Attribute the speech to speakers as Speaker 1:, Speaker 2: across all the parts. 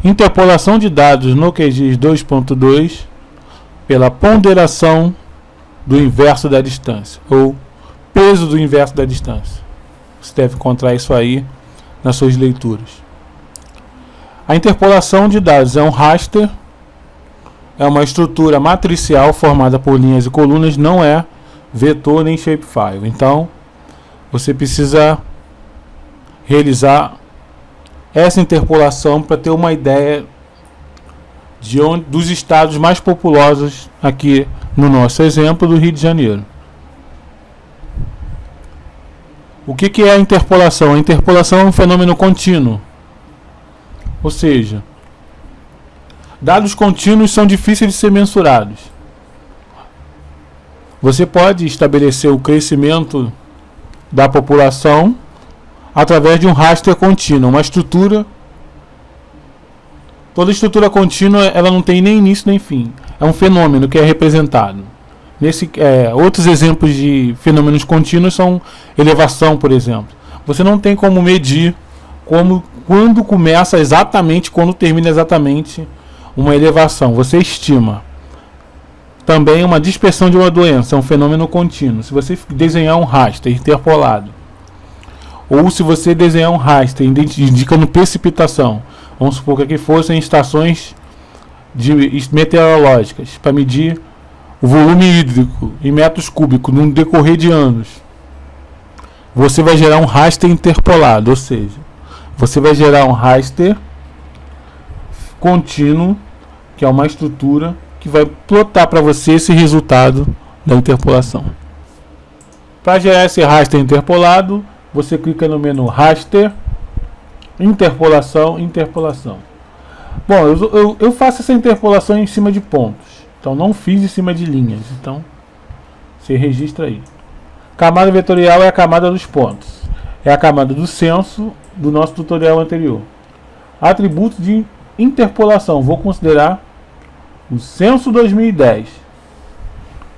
Speaker 1: interpolação de dados no QGIS 2.2 pela ponderação do inverso da distância, ou peso do inverso da distância. Você deve encontrar isso aí nas suas leituras. A interpolação de dados é um raster, é uma estrutura matricial formada por linhas e colunas, não é vetor nem shapefile. Então, você precisa realizar essa interpolação para ter uma ideia dos estados mais populosos aqui no nosso exemplo do Rio de Janeiro. O que é a interpolação? A interpolação é um fenômeno contínuo. Ou seja, dados contínuos são difíceis de ser mensurados. Você pode estabelecer o crescimento da população através de um raster contínuo, uma estrutura. Toda estrutura contínua, ela não tem nem início nem fim. É um fenômeno que é representado. Outros exemplos de fenômenos contínuos são elevação, por exemplo. Você não tem como medir quando começa exatamente, quando termina exatamente uma elevação. Você estima. Também uma dispersão de uma doença, é um fenômeno contínuo. Se você desenhar um raster interpolado, ou se você desenhar um raster indicando precipitação, vamos supor que aqui fossem estações meteorológicas para medir o volume hídrico em metros cúbicos no decorrer de anos, você vai gerar um raster interpolado, ou seja, você vai gerar um raster contínuo, que é uma estrutura que vai plotar para você esse resultado da interpolação. Para gerar esse raster interpolado, você clica no menu raster, interpolação. Bom, eu faço essa interpolação em cima de pontos, então não fiz em cima de linhas, então você registra aí. Camada vetorial é a camada dos pontos, é a camada do censo do nosso tutorial anterior. Atributos de interpolação, vou considerar o censo 2010,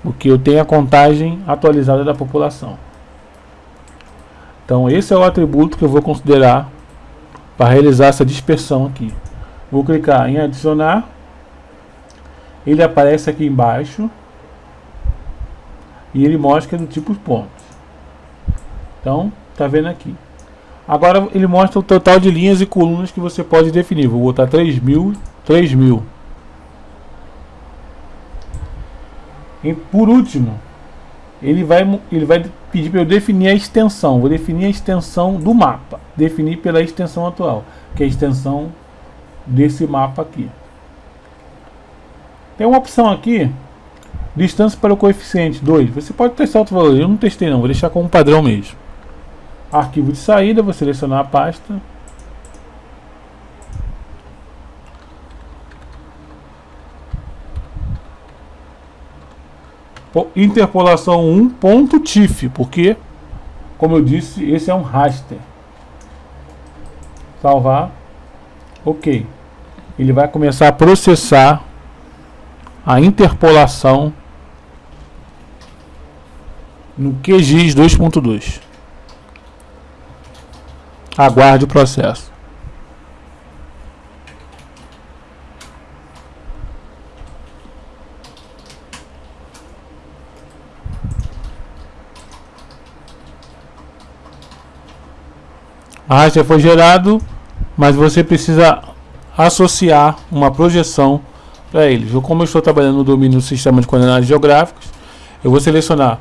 Speaker 1: porque eu tenho a contagem atualizada da população. Então esse é o atributo que eu vou considerar para realizar essa dispersão aqui. Vou clicar em adicionar, ele aparece aqui embaixo e ele mostra que é do tipo pontos. Então, tá vendo aqui. Agora ele mostra o total de linhas e colunas que você pode definir. Vou botar 3.000. E por último, ele vai pedir para eu definir a extensão. Vou definir a extensão do mapa. Definir pela extensão atual, que é a extensão desse mapa aqui. Tem uma opção aqui, distância para o coeficiente 2. Você pode testar outro valor. Eu não testei não, vou deixar como padrão mesmo. Arquivo de saída, vou selecionar a pasta. Interpolação 1.tif, porque, como eu disse, esse é um raster. Salvar. Ok. Ele vai começar a processar a interpolação no QGIS 2.2. Aguarde o processo. A raster foi gerado, mas você precisa associar uma projeção para eles. Como eu estou trabalhando no domínio do sistema de coordenadas geográficas, eu vou selecionar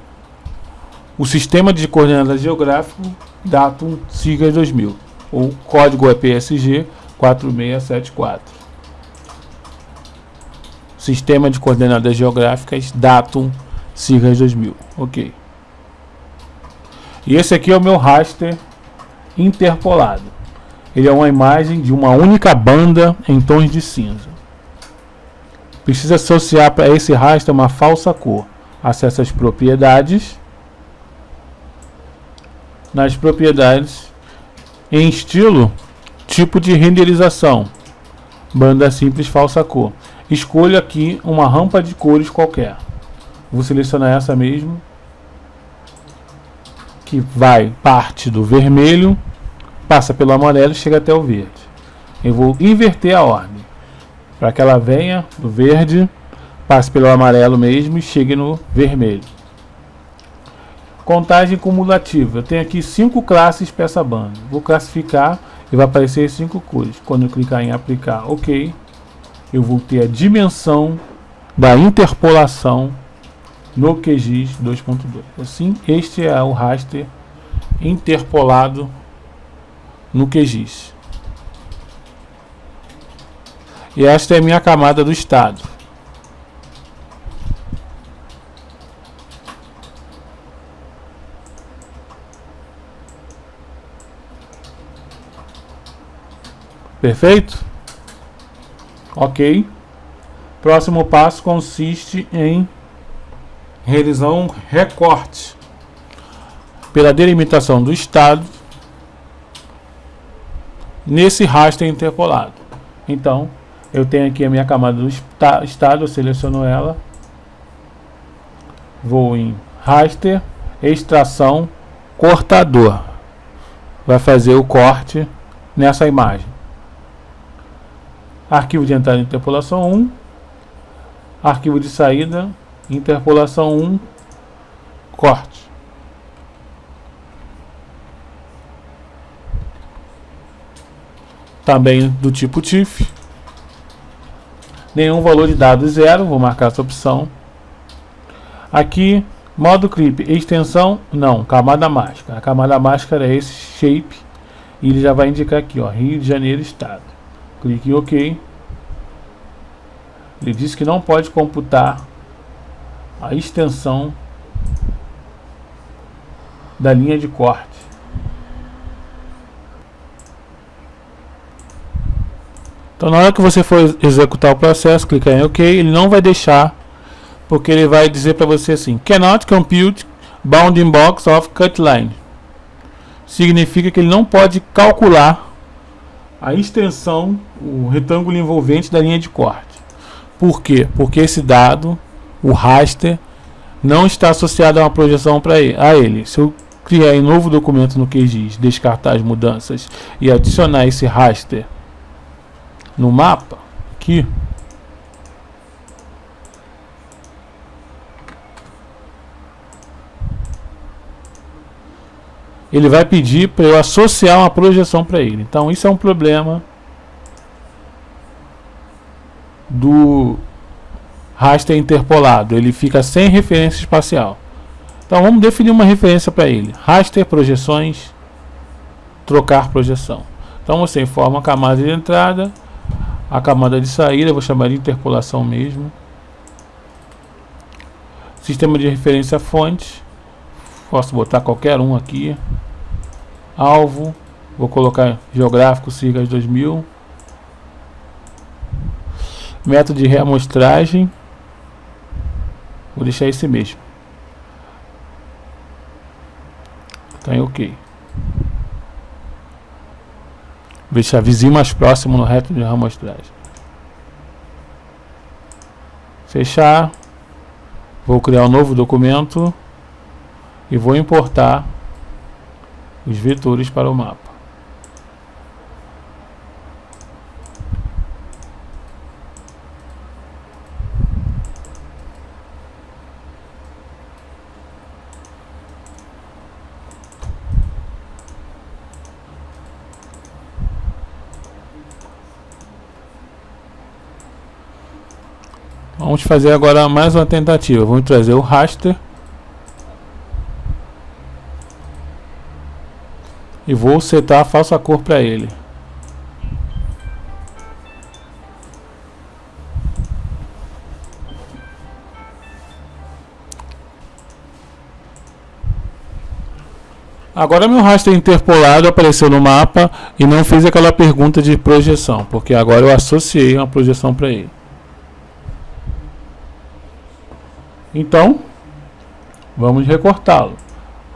Speaker 1: o sistema de coordenadas geográficas Datum SIGAS 2000, ou código é PSG 4674. Sistema de coordenadas geográficas Datum SIGAS 2000. Ok. E esse aqui é o meu raster interpolado. Ele é uma imagem de uma única banda em tons de cinza. Precisa associar para esse raster uma falsa cor. Acesse as propriedades. Nas propriedades, em estilo, tipo de renderização, banda simples falsa cor. Escolha aqui uma rampa de cores qualquer. Vou selecionar essa mesmo, que parte do vermelho, passa pelo amarelo e chega até o verde. Eu vou inverter a ordem. para que ela venha do verde, passe pelo amarelo mesmo e chegue no vermelho. Contagem cumulativa. Eu tenho aqui 5 classes para essa banda. Vou classificar e vai aparecer 5 cores. Quando eu clicar em aplicar OK, eu vou ter a dimensão da interpolação no QGIS 2.2. Assim, este é o raster interpolado no QGIS. E esta é a minha camada do estado. Perfeito? Ok. Próximo passo consiste em realizar um recorte pela delimitação do estado nesse raster interpolado. Então, eu tenho aqui a minha camada do estado, eu seleciono ela, vou em raster, extração, cortador. Vai fazer o corte nessa imagem. Arquivo de entrada, interpolação 1, arquivo de saída, interpolação 1, corte. Também do tipo TIFF. Nenhum valor de dados 0, vou marcar essa opção. Aqui, modo clip, extensão, não, camada máscara. A camada máscara é esse shape e ele já vai indicar aqui, ó, Rio de Janeiro, estado. Clique em OK. Ele diz que não pode computar a extensão da linha de corte. Então, na hora que você for executar o processo, clicar em OK, ele não vai deixar, porque ele vai dizer para você assim: cannot compute bounding box of cut line. Significa que ele não pode calcular a extensão, o retângulo envolvente da linha de corte. Por quê? Porque esse dado, o raster, não está associado a uma projeção a ele. Se eu criar um novo documento no QGIS, descartar as mudanças e adicionar esse raster no mapa, aqui, ele vai pedir para eu associar uma projeção para ele. Então isso é um problema do raster interpolado, ele fica sem referência espacial. Então vamos definir uma referência para ele: raster, projeções, trocar projeção. Então você informa a camada de entrada, a camada de saída, eu vou chamar de interpolação mesmo. Sistema de referência fonte, posso botar qualquer um aqui. Alvo, vou colocar geográfico SIGAS 2000. Método de reamostragem, vou deixar esse mesmo. Então é OK. Vou deixar vizinho mais próximo no reto de reamostragem. Fechar. Vou criar um novo documento e vou importar os vetores para o mapa. Vamos fazer agora mais uma tentativa. Vamos trazer o raster e vou setar a falsa cor para ele. Agora meu raster interpolado apareceu no mapa e não fiz aquela pergunta de projeção, porque agora eu associei uma projeção para ele. Então, vamos recortá-lo.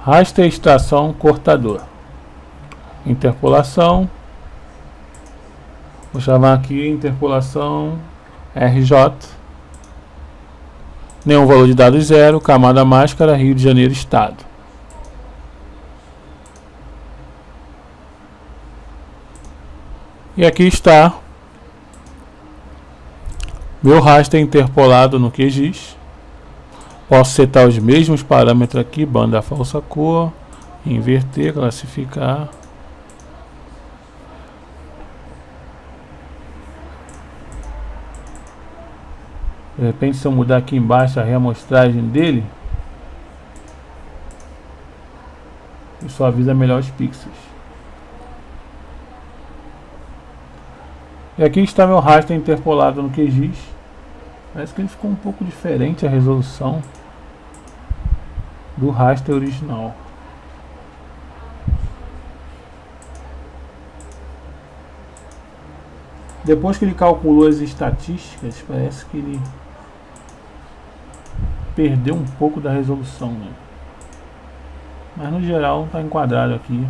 Speaker 1: Raster, extração, cortador. Interpolação. Vou chamar aqui interpolação RJ. Nenhum valor de dados 0. Camada máscara, Rio de Janeiro, estado. E aqui está Meu raster é interpolado no QGIS. Posso setar os mesmos parâmetros aqui, banda falsa cor, inverter, classificar. De repente, se eu mudar aqui embaixo a reamostragem dele, isso avisa melhor os pixels. E aqui está meu raster interpolado no QGIS. Parece que ele ficou um pouco diferente a resolução do raster original. Depois que ele calculou as estatísticas, parece que ele perdeu um pouco da resolução, né? Mas no geral está enquadrado aqui.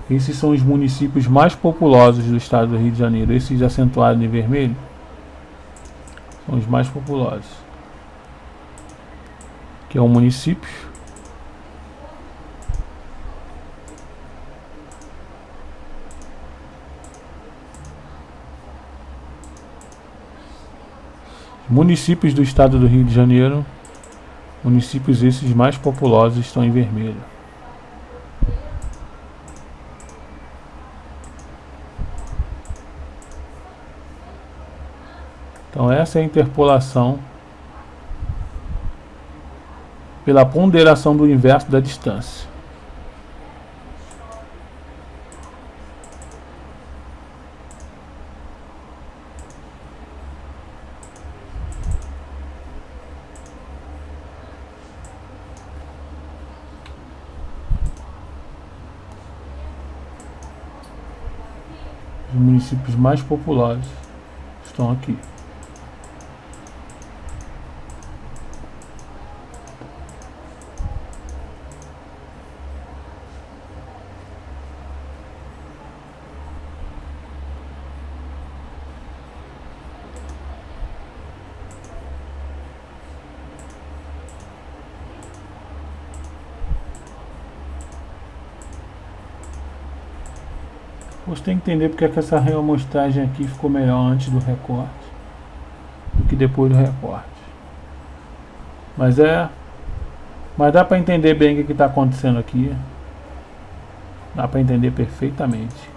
Speaker 1: Esses são os municípios mais populosos do estado do Rio de Janeiro. Esses acentuados em vermelho são os mais populosos. Que é um município. Municípios do estado do Rio de Janeiro. Municípios esses mais populosos estão em vermelho. Então essa é a interpolação pela ponderação do inverso da distância. Os municípios mais populosos estão aqui. Você tem que entender porque é que essa reamostragem aqui ficou melhor antes do recorte do que depois do recorte. Mas dá para entender bem o que está acontecendo aqui. Dá para entender perfeitamente.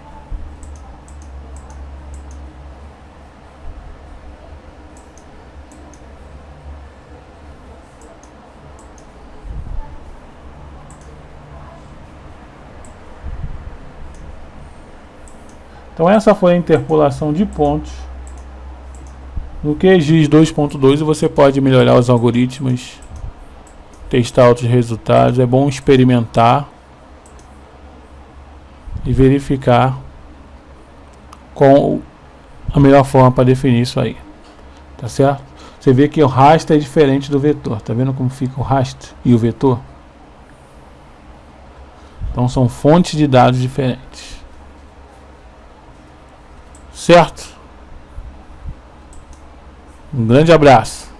Speaker 1: Então essa foi a interpolação de pontos no QGIS 2.2 e você pode melhorar os algoritmos, testar outros resultados. É bom experimentar e verificar qual a melhor forma para definir isso aí, tá certo? Você vê que o raster é diferente do vetor, tá vendo como fica o raster e o vetor? Então são fontes de dados diferentes. Certo? Um grande abraço.